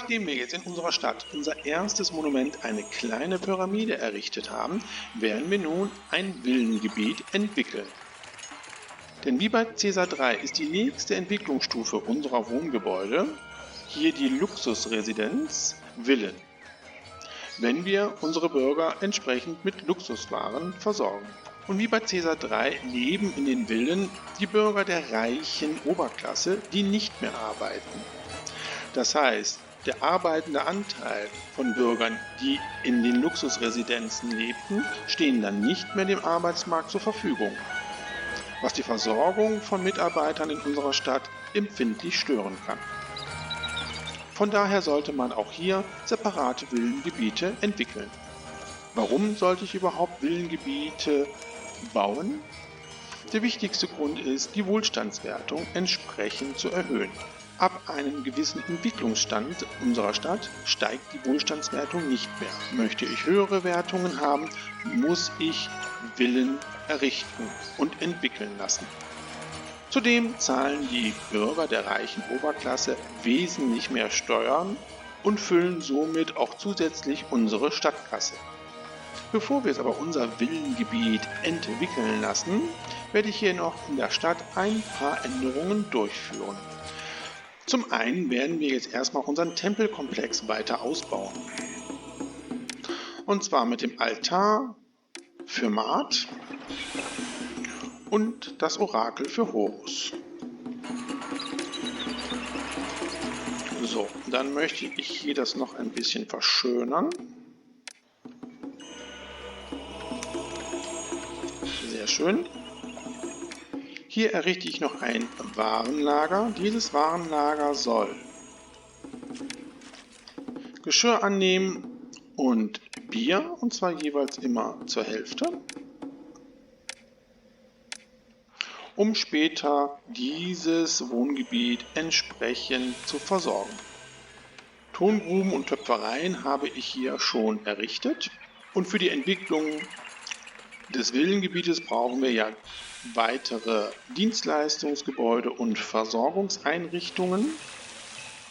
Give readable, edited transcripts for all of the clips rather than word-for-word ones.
Nachdem wir jetzt in unserer Stadt unser erstes Monument, eine kleine Pyramide, errichtet haben, werden wir nun ein Villengebiet entwickeln. Denn wie bei Caesar 3 ist die nächste Entwicklungsstufe unserer Wohngebäude hier die Luxusresidenz Villen, wenn wir unsere Bürger entsprechend mit Luxuswaren versorgen. Und wie bei Caesar 3 leben in den Villen die Bürger der reichen Oberklasse, die nicht mehr arbeiten. Das heißt, der arbeitende Anteil von Bürgern, die in den Luxusresidenzen lebten, stehen dann nicht mehr dem Arbeitsmarkt zur Verfügung, was die Versorgung von Mitarbeitern in unserer Stadt empfindlich stören kann. Von daher sollte man auch hier separate Villengebiete entwickeln. Warum sollte ich überhaupt Villengebiete bauen? Der wichtigste Grund ist, die Wohlstandswertung entsprechend zu erhöhen. Ab einem gewissen Entwicklungsstand unserer Stadt steigt die Wohlstandswertung nicht mehr. Möchte ich höhere Wertungen haben, muss ich Villen errichten und entwickeln lassen. Zudem zahlen die Bürger der reichen Oberklasse wesentlich mehr Steuern und füllen somit auch zusätzlich unsere Stadtkasse. Bevor wir jetzt aber unser Villengebiet entwickeln lassen, werde ich hier noch in der Stadt ein paar Änderungen durchführen. Zum einen werden wir jetzt erstmal unseren Tempelkomplex weiter ausbauen. Und zwar mit dem Altar für Maat und das Orakel für Horus. So, dann möchte ich hier das noch ein bisschen verschönern. Sehr schön. Hier errichte ich noch ein Warenlager. Dieses Warenlager soll Geschirr annehmen und Bier, und zwar jeweils immer zur Hälfte, um später dieses Wohngebiet entsprechend zu versorgen. Tongruben und Töpfereien habe ich hier schon errichtet, und für die Entwicklung des Villengebietes brauchen wir ja weitere Dienstleistungsgebäude und Versorgungseinrichtungen.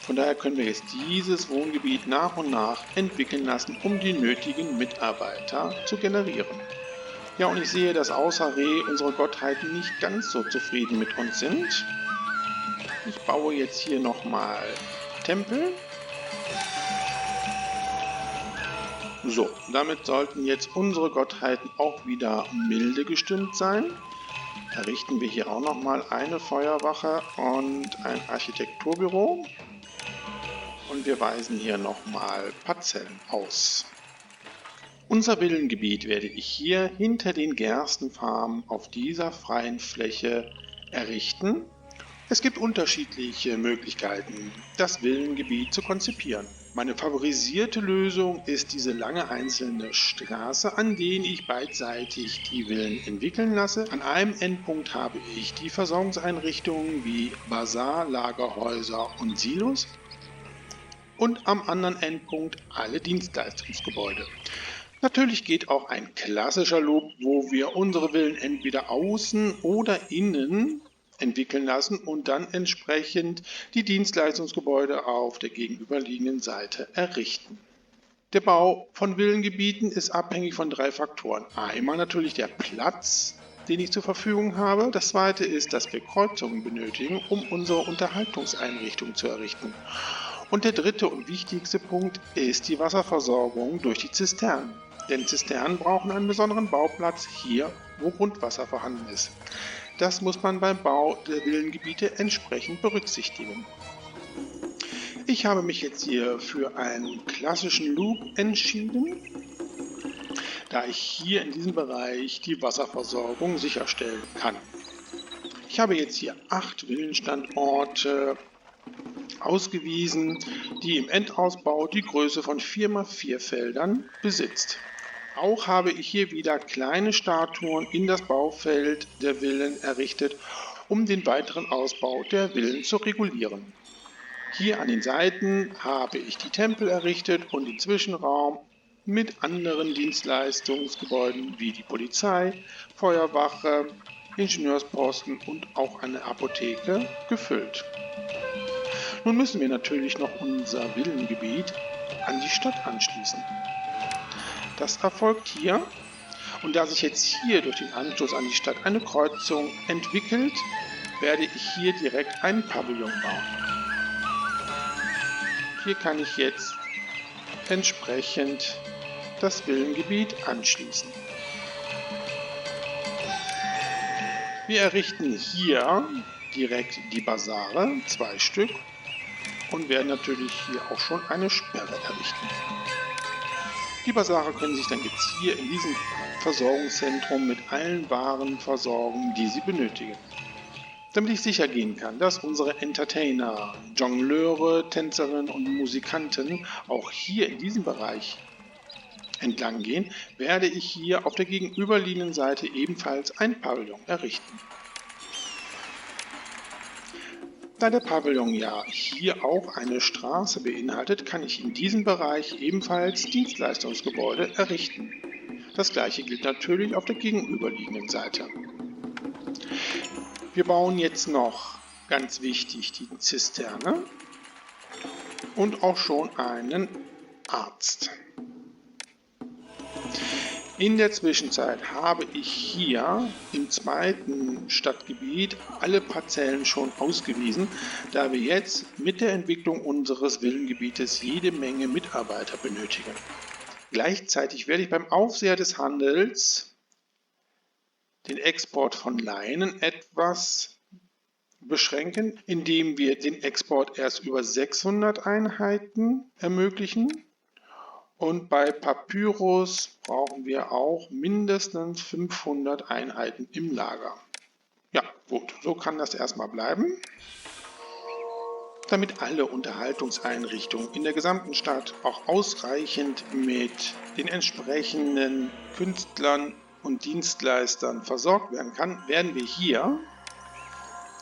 Von daher können wir jetzt dieses Wohngebiet nach und nach entwickeln lassen, um die nötigen Mitarbeiter zu generieren. Ja, und ich sehe, dass außer Re unsere Gottheiten nicht ganz so zufrieden mit uns sind. Ich baue jetzt hier nochmal Tempel. So, damit sollten jetzt unsere Gottheiten auch wieder milde gestimmt sein. Errichten wir hier auch nochmal eine Feuerwache und ein Architekturbüro. Und wir weisen hier nochmal Parzellen aus. Unser Villengebiet werde ich hier hinter den Gerstenfarmen auf dieser freien Fläche errichten. Es gibt unterschiedliche Möglichkeiten, das Villengebiet zu konzipieren. Meine favorisierte Lösung ist diese lange einzelne Straße, an der ich beidseitig die Villen entwickeln lasse. An einem Endpunkt habe ich die Versorgungseinrichtungen wie Bazar, Lagerhäuser und Silos und am anderen Endpunkt alle Dienstleistungsgebäude. Natürlich geht auch ein klassischer Loop, wo wir unsere Villen entweder außen oder innen entwickeln lassen und dann entsprechend die Dienstleistungsgebäude auf der gegenüberliegenden Seite errichten. Der Bau von Villengebieten ist abhängig von 3 Faktoren. Einmal natürlich der Platz, den ich zur Verfügung habe. Das zweite ist, dass wir Kreuzungen benötigen, um unsere Unterhaltungseinrichtung zu errichten. Und der dritte und wichtigste Punkt ist die Wasserversorgung durch die Zisternen. Denn Zisternen brauchen einen besonderen Bauplatz hier, wo Grundwasser vorhanden ist. Das muss man beim Bau der Villengebiete entsprechend berücksichtigen. Ich habe mich jetzt hier für einen klassischen Loop entschieden, da ich hier in diesem Bereich die Wasserversorgung sicherstellen kann. Ich habe jetzt hier 8 Villenstandorte ausgewiesen, die im Endausbau die Größe von 4×4 Feldern besitzt. Auch habe ich hier wieder kleine Statuen in das Baufeld der Villen errichtet, um den weiteren Ausbau der Villen zu regulieren. Hier an den Seiten habe ich die Tempel errichtet und den Zwischenraum mit anderen Dienstleistungsgebäuden wie die Polizei, Feuerwache, Ingenieursposten und auch eine Apotheke gefüllt. Nun müssen wir natürlich noch unser Villengebiet an die Stadt anschließen. Das erfolgt hier. Und da sich jetzt hier durch den Anschluss an die Stadt eine Kreuzung entwickelt, werde ich hier direkt einen Pavillon bauen. Hier kann ich jetzt entsprechend das Villengebiet anschließen. Wir errichten hier direkt die Basare, 2 Stück, und werden natürlich hier auch schon eine Sperre errichten. Die Basare können sich dann jetzt hier in diesem Versorgungszentrum mit allen Waren versorgen, die sie benötigen. Damit ich sicher gehen kann, dass unsere Entertainer, Jongleure, Tänzerinnen und Musikanten auch hier in diesem Bereich entlang gehen, werde ich hier auf der gegenüberliegenden Seite ebenfalls ein Pavillon errichten. Da der Pavillon ja hier auch eine Straße beinhaltet, kann ich in diesem Bereich ebenfalls Dienstleistungsgebäude errichten. Das gleiche gilt natürlich auf der gegenüberliegenden Seite. Wir bauen jetzt noch, ganz wichtig, die Zisterne und auch schon einen Arzt. In der Zwischenzeit habe ich hier im zweiten Stadtgebiet alle Parzellen schon ausgewiesen, da wir jetzt mit der Entwicklung unseres Villengebietes jede Menge Mitarbeiter benötigen. Gleichzeitig werde ich beim Aufseher des Handels den Export von Leinen etwas beschränken, indem wir den Export erst über 600 Einheiten ermöglichen. Und bei Papyrus brauchen wir auch mindestens 500 Einheiten im Lager. Ja, gut, so kann das erstmal bleiben. Damit alle Unterhaltungseinrichtungen in der gesamten Stadt auch ausreichend mit den entsprechenden Künstlern und Dienstleistern versorgt werden kann, werden wir hier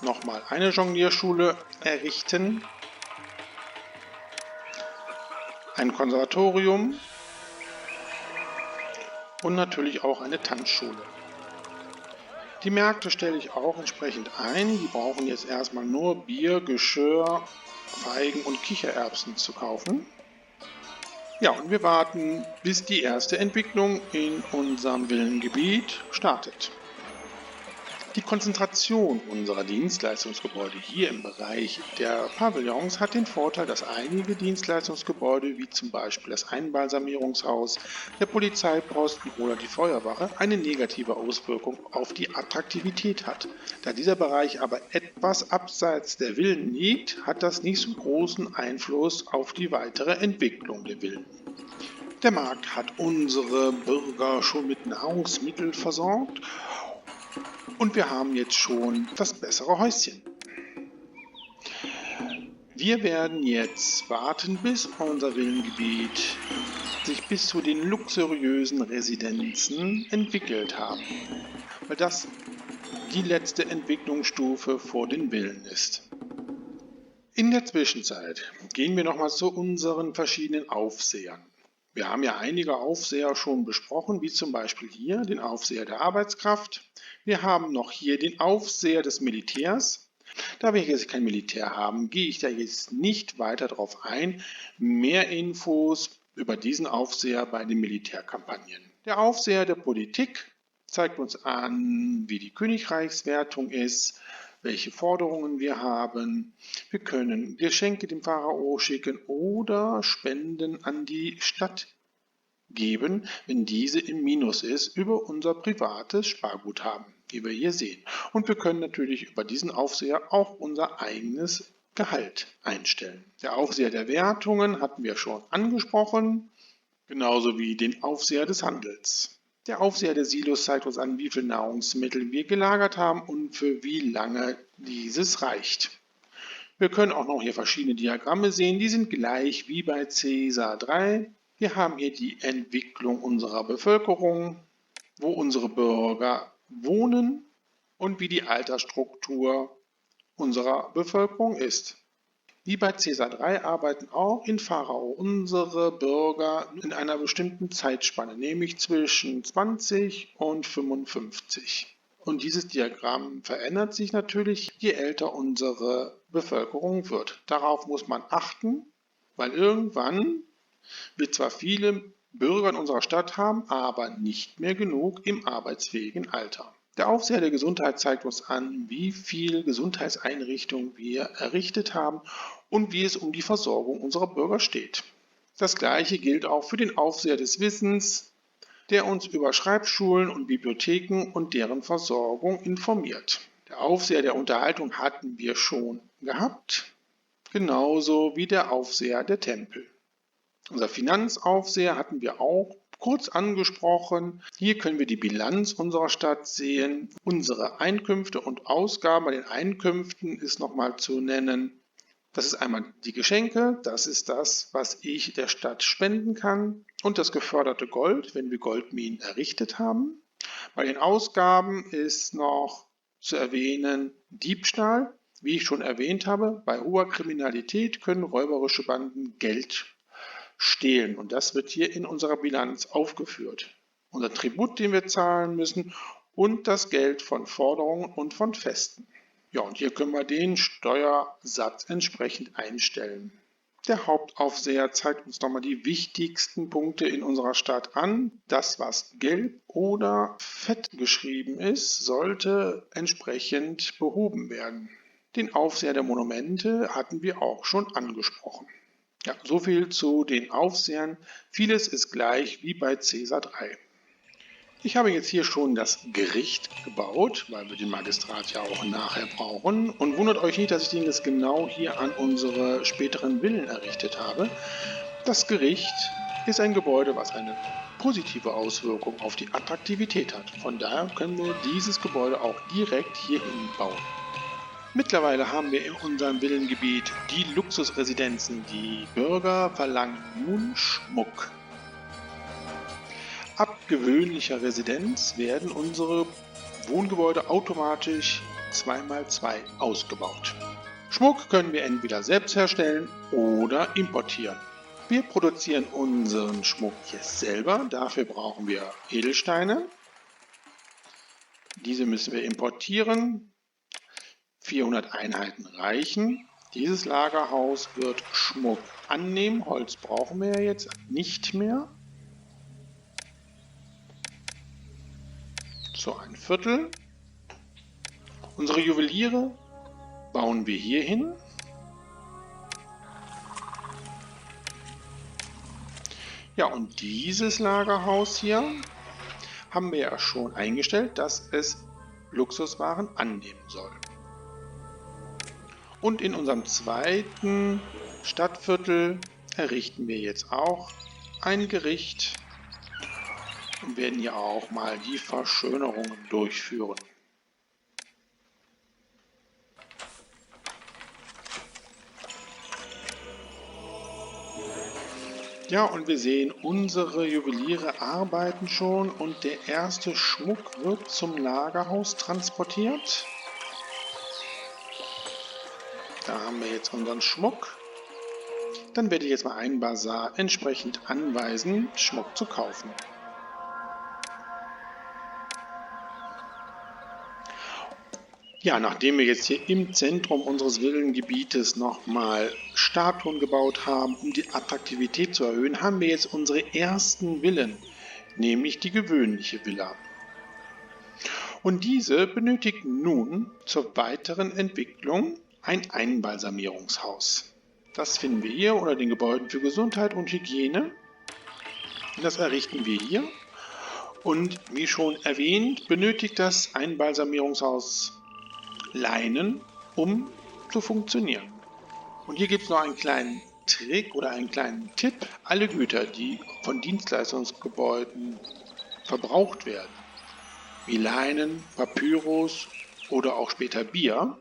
nochmal eine Jonglierschule errichten, ein Konservatorium und natürlich auch eine Tanzschule. Die Märkte stelle ich auch entsprechend ein. Die brauchen jetzt erstmal nur Bier, Geschirr, Feigen und Kichererbsen zu kaufen. Ja, und wir warten, bis die erste Entwicklung in unserem Villengebiet startet. Die Konzentration unserer Dienstleistungsgebäude hier im Bereich der Pavillons hat den Vorteil, dass einige Dienstleistungsgebäude wie zum Beispiel das Einbalsamierungshaus, der Polizeiposten oder die Feuerwache eine negative Auswirkung auf die Attraktivität hat. Da dieser Bereich aber etwas abseits der Villen liegt, hat das nicht so großen Einfluss auf die weitere Entwicklung der Villen. Der Markt hat unsere Bürger schon mit Nahrungsmitteln versorgt. Und wir haben jetzt schon das bessere Häuschen. Wir werden jetzt warten, bis unser Villengebiet sich bis zu den luxuriösen Residenzen entwickelt haben, weil das die letzte Entwicklungsstufe vor den Villen ist. In der Zwischenzeit gehen wir nochmal zu unseren verschiedenen Aufsehern. Wir haben ja einige Aufseher schon besprochen, wie zum Beispiel hier den Aufseher der Arbeitskraft. Wir haben noch hier den Aufseher des Militärs. Da wir jetzt kein Militär haben, gehe ich da jetzt nicht weiter darauf ein. Mehr Infos über diesen Aufseher bei den Militärkampagnen. Der Aufseher der Politik zeigt uns an, wie die Königreichswertung ist, welche Forderungen wir haben. Wir können Geschenke dem Pharao schicken oder Spenden an die Stadt geben, wenn diese im Minus ist, über unser privates Sparguthaben, wie wir hier sehen. Und wir können natürlich über diesen Aufseher auch unser eigenes Gehalt einstellen. Der Aufseher der Wertungen hatten wir schon angesprochen, genauso wie den Aufseher des Handels. Der Aufseher der Silos zeigt uns an, wie viel Nahrungsmittel wir gelagert haben und für wie lange dieses reicht. Wir können auch noch hier verschiedene Diagramme sehen, die sind gleich wie bei Caesar 3. Wir haben hier die Entwicklung unserer Bevölkerung, wo unsere Bürger wohnen und wie die Altersstruktur unserer Bevölkerung ist. Wie bei Caesar 3 arbeiten auch in Pharao unsere Bürger in einer bestimmten Zeitspanne, nämlich zwischen 20 und 55. Und dieses Diagramm verändert sich natürlich, je älter unsere Bevölkerung wird. Darauf muss man achten, weil irgendwann wir zwar viele Bürger in unserer Stadt haben, aber nicht mehr genug im arbeitsfähigen Alter. Der Aufseher der Gesundheit zeigt uns an, wie viele Gesundheitseinrichtungen wir errichtet haben und wie es um die Versorgung unserer Bürger steht. Das Gleiche gilt auch für den Aufseher des Wissens, der uns über Schreibschulen und Bibliotheken und deren Versorgung informiert. Der Aufseher der Unterhaltung hatten wir schon gehabt, genauso wie der Aufseher der Tempel. Unser Finanzaufseher hatten wir auch kurz angesprochen. Hier können wir die Bilanz unserer Stadt sehen, unsere Einkünfte und Ausgaben. Bei den Einkünften ist nochmal zu nennen, das ist einmal die Geschenke, das ist das, was ich der Stadt spenden kann, und das geförderte Gold, wenn wir Goldminen errichtet haben. Bei den Ausgaben ist noch zu erwähnen Diebstahl. Wie ich schon erwähnt habe, bei hoher Kriminalität können räuberische Banden Geld stehlen, und das wird hier in unserer Bilanz aufgeführt. Unser Tribut, den wir zahlen müssen, und das Geld von Forderungen und von Festen. Ja, und hier können wir den Steuersatz entsprechend einstellen. Der Hauptaufseher zeigt uns nochmal die wichtigsten Punkte in unserer Stadt an. Das, was gelb oder fett geschrieben ist, sollte entsprechend behoben werden. Den Aufseher der Monumente hatten wir auch schon angesprochen. Ja, soviel zu den Aufsehern. Vieles ist gleich wie bei Caesar 3. Ich habe jetzt hier schon das Gericht gebaut, weil wir den Magistrat ja auch nachher brauchen. Und wundert euch nicht, dass ich den jetzt genau hier an unsere späteren Villen errichtet habe. Das Gericht ist ein Gebäude, was eine positive Auswirkung auf die Attraktivität hat. Von daher können wir dieses Gebäude auch direkt hierhin bauen. Mittlerweile haben wir in unserem Villengebiet die Luxusresidenzen. Die Bürger verlangen nun Schmuck. Ab gewöhnlicher Residenz werden unsere Wohngebäude automatisch 2x2 ausgebaut. Schmuck können wir entweder selbst herstellen oder importieren. Wir produzieren unseren Schmuck jetzt selber. Dafür brauchen wir Edelsteine. Diese müssen wir importieren. 400 Einheiten reichen. Dieses Lagerhaus wird Schmuck annehmen. Holz brauchen wir jetzt nicht mehr. So ein Viertel. Unsere Juweliere bauen wir hier hin. Ja, und dieses Lagerhaus hier haben wir ja schon eingestellt, dass es Luxuswaren annehmen soll. Und in unserem zweiten Stadtviertel errichten wir jetzt auch ein Gericht und werden hier auch mal die Verschönerungen durchführen. Ja, und wir sehen, unsere Juweliere arbeiten schon und der erste Schmuck wird zum Lagerhaus transportiert. Da haben wir jetzt unseren Schmuck. Dann werde ich jetzt mal einen Basar entsprechend anweisen, Schmuck zu kaufen. Ja, nachdem wir jetzt hier im Zentrum unseres Villengebietes nochmal Statuen gebaut haben, um die Attraktivität zu erhöhen, haben wir jetzt unsere ersten Villen, nämlich die gewöhnliche Villa. Und diese benötigt nun zur weiteren Entwicklung ein Einbalsamierungshaus. Das finden wir hier unter den Gebäuden für Gesundheit und Hygiene. Das errichten wir hier. Und wie schon erwähnt, benötigt das Einbalsamierungshaus Leinen, um zu funktionieren. Und hier gibt es noch einen kleinen Trick oder einen kleinen Tipp. Alle Güter, die von Dienstleistungsgebäuden verbraucht werden, wie Leinen, Papyrus oder auch später Bier,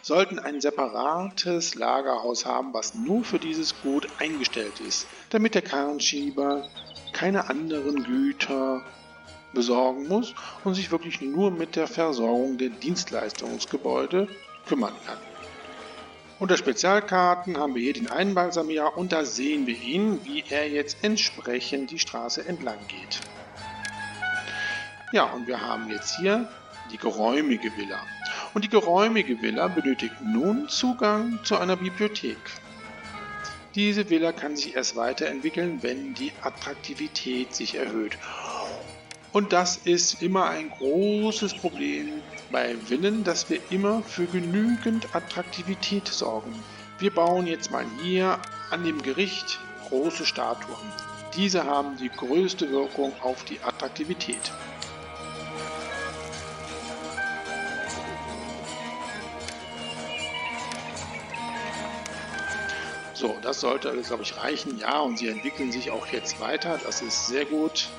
sollten ein separates Lagerhaus haben, was nur für dieses Gut eingestellt ist, damit der Karrenschieber keine anderen Güter besorgen muss und sich wirklich nur mit der Versorgung der Dienstleistungsgebäude kümmern kann. Unter Spezialkarten haben wir hier den Einbalsamierer und da sehen wir ihn, wie er jetzt entsprechend die Straße entlang geht. Ja, und wir haben jetzt hier die geräumige Villa. Und die geräumige Villa benötigt nun Zugang zu einer Bibliothek. Diese Villa kann sich erst weiterentwickeln, wenn die Attraktivität sich erhöht. Und das ist immer ein großes Problem bei Villen, dass wir immer für genügend Attraktivität sorgen. Wir bauen jetzt mal hier an dem Gericht große Statuen. Diese haben die größte Wirkung auf die Attraktivität. So, das sollte alles, glaube ich, reichen. Ja, und sie entwickeln sich auch jetzt weiter. Das ist sehr gut.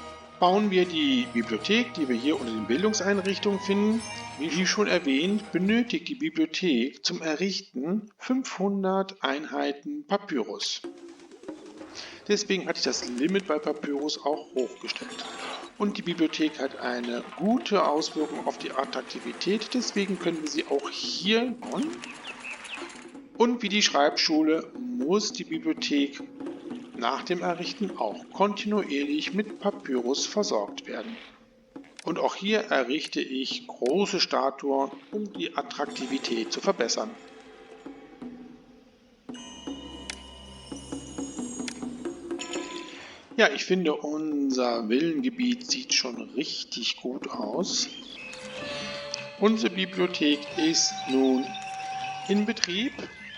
Bauen wir die Bibliothek, die wir hier unter den Bildungseinrichtungen finden. Wie schon erwähnt, benötigt die Bibliothek zum Errichten 500 Einheiten Papyrus. Deswegen hatte ich das Limit bei Papyrus auch hochgestellt. Und die Bibliothek hat eine gute Auswirkung auf die Attraktivität, deswegen können wir sie auch hier bauen. Und wie die Schreibschule muss die Bibliothek nach dem Errichten auch kontinuierlich mit Papyrus versorgt werden. Und auch hier errichte ich große Statuen, um die Attraktivität zu verbessern. Ja, ich finde, unser Villengebiet sieht schon richtig gut aus. Unsere Bibliothek ist nun in Betrieb.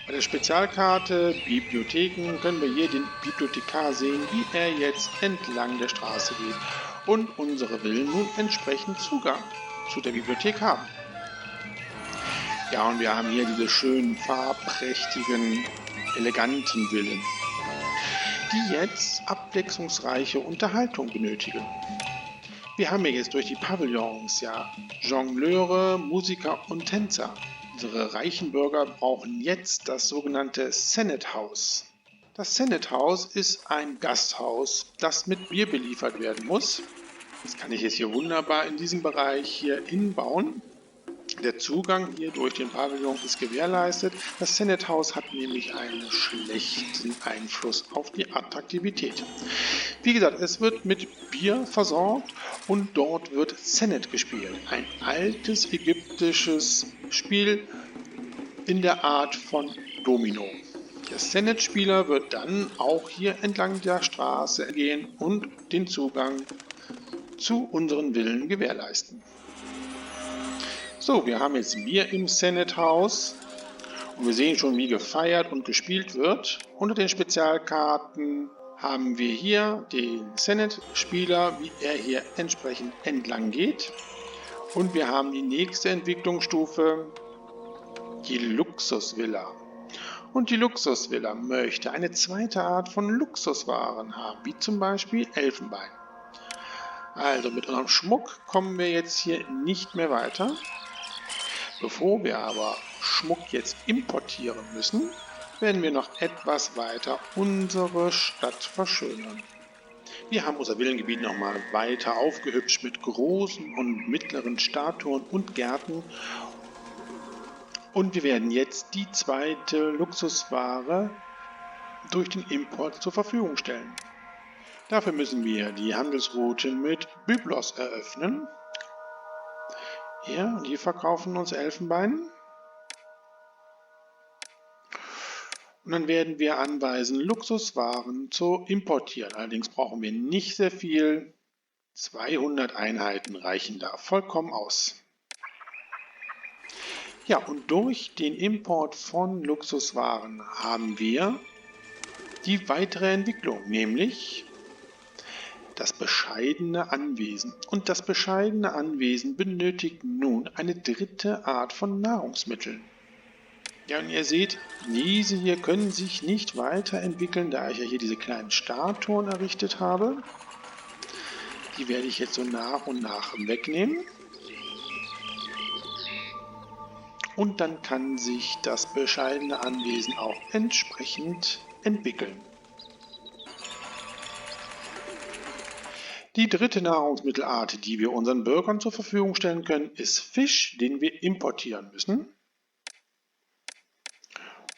Bei der Spezialkarte Bibliotheken können wir hier den Bibliothekar sehen, wie er jetzt entlang der Straße geht und unsere Villen nun entsprechend Zugang zu der Bibliothek haben. Ja, und wir haben hier diese schönen, farbprächtigen, eleganten Villen, die jetzt abwechslungsreiche Unterhaltung benötigen. Wir haben ja jetzt durch die Pavillons ja Jongleure, Musiker und Tänzer. Unsere reichen Bürger brauchen jetzt das sogenannte Senate House. Das Senate House ist ein Gasthaus, das mit Bier beliefert werden muss. Das kann ich jetzt hier wunderbar in diesem Bereich hier inbauen. Der Zugang hier durch den Pavillon ist gewährleistet. Das Senate House hat nämlich einen schlechten Einfluss auf die Attraktivität. Wie gesagt, es wird mit Bier versorgt und dort wird Senet gespielt. Ein altes ägyptisches Spiel in der Art von Domino. Der Senet-Spieler wird dann auch hier entlang der Straße gehen und den Zugang zu unseren Villen gewährleisten. So, wir haben jetzt Bier im Senate House und wir sehen schon, wie gefeiert und gespielt wird. Unter den Spezialkarten haben wir hier den Senate-Spieler, wie er hier entsprechend entlang geht. Und wir haben die nächste Entwicklungsstufe, die Luxusvilla. Und die Luxusvilla möchte eine zweite Art von Luxuswaren haben, wie zum Beispiel Elfenbein. Also mit unserem Schmuck kommen wir jetzt hier nicht mehr weiter. Bevor wir aber Schmuck jetzt importieren müssen, werden wir noch etwas weiter unsere Stadt verschönern. Wir haben unser Villengebiet nochmal weiter aufgehübscht mit großen und mittleren Statuen und Gärten. Und wir werden jetzt die zweite Luxusware durch den Import zur Verfügung stellen. Dafür müssen wir die Handelsroute mit Byblos eröffnen. Ja, und die verkaufen uns Elfenbein. Und dann werden wir anweisen, Luxuswaren zu importieren. Allerdings brauchen wir nicht sehr viel. 200 Einheiten reichen da vollkommen aus. Ja, und durch den Import von Luxuswaren haben wir die weitere Entwicklung, nämlich das bescheidene Anwesen. Und das bescheidene Anwesen benötigt nun eine dritte Art von Nahrungsmitteln. Ja, und ihr seht, diese hier können sich nicht weiterentwickeln, da ich ja hier diese kleinen Statuen errichtet habe. Die werde ich jetzt so nach und nach wegnehmen. Und dann kann sich das bescheidene Anwesen auch entsprechend entwickeln. Die dritte Nahrungsmittelart, die wir unseren Bürgern zur Verfügung stellen können, ist Fisch, den wir importieren müssen.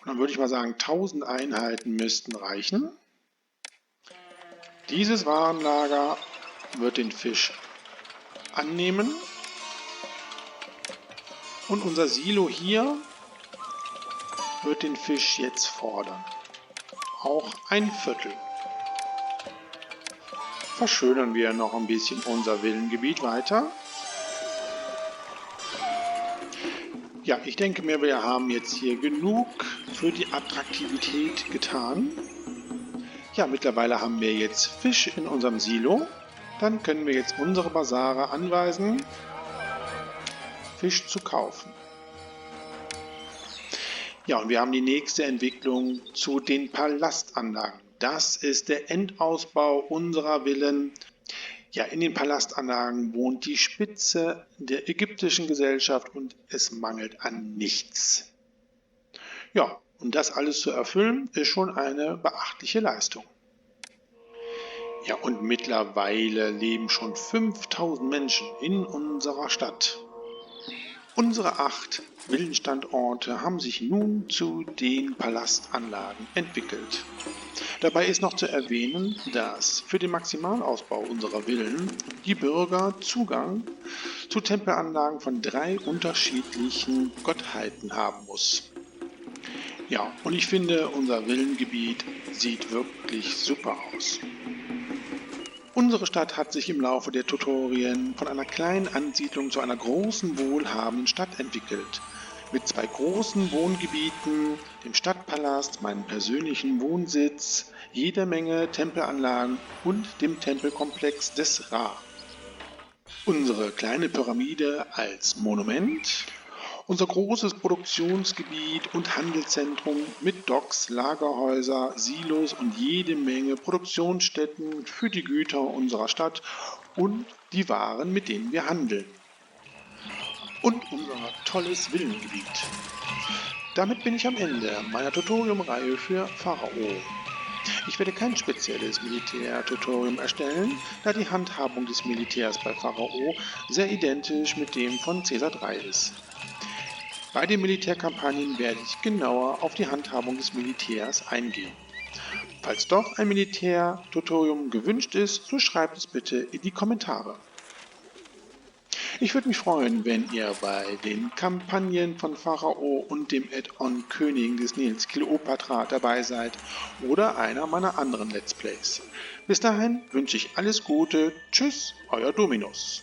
Und dann würde ich mal sagen, 1000 Einheiten müssten reichen. Dieses Warenlager wird den Fisch annehmen. Und unser Silo hier wird den Fisch jetzt fordern. Auch ein Viertel. Verschönern wir noch ein bisschen unser Villengebiet weiter. Ja, ich denke mir, wir haben jetzt hier genug für die Attraktivität getan. Ja, mittlerweile haben wir jetzt Fisch in unserem Silo. Dann können wir jetzt unsere Basare anweisen, Fisch zu kaufen. Ja, und wir haben die nächste Entwicklung zu den Palastanlagen. Das ist der Endausbau unserer Villen. Ja, in den Palastanlagen wohnt die Spitze der ägyptischen Gesellschaft und es mangelt an nichts. Ja, und das alles zu erfüllen, ist schon eine beachtliche Leistung. Ja, und mittlerweile leben schon 5000 Menschen in unserer Stadt. Unsere 8 Villenstandorte haben sich nun zu den Palastanlagen entwickelt. Dabei ist noch zu erwähnen, dass für den Maximalausbau unserer Villen die Bürger Zugang zu Tempelanlagen von 3 unterschiedlichen Gottheiten haben muss. Ja, und ich finde, unser Villengebiet sieht wirklich super aus. Unsere Stadt hat sich im Laufe der Tutorien von einer kleinen Ansiedlung zu einer großen, wohlhabenden Stadt entwickelt. Mit 2 großen Wohngebieten, dem Stadtpalast, meinem persönlichen Wohnsitz, jeder Menge Tempelanlagen und dem Tempelkomplex des Ra. Unsere kleine Pyramide als Monument, unser großes Produktionsgebiet und Handelszentrum mit Docks, Lagerhäuser, Silos und jede Menge Produktionsstätten für die Güter unserer Stadt und die Waren, mit denen wir handeln. Und unser tolles Villengebiet. Damit bin ich am Ende meiner Tutorium-Reihe für Pharao. Ich werde kein spezielles Militär-Tutorium erstellen, da die Handhabung des Militärs bei Pharao sehr identisch mit dem von Caesar 3 ist. Bei den Militärkampagnen werde ich genauer auf die Handhabung des Militärs eingehen. Falls doch ein Militär-Tutorium gewünscht ist, so schreibt es bitte in die Kommentare. Ich würde mich freuen, wenn ihr bei den Kampagnen von Pharao und dem Add-on Königin des Nils Kleopatra dabei seid oder einer meiner anderen Let's Plays. Bis dahin wünsche ich alles Gute. Tschüss, euer Dominus.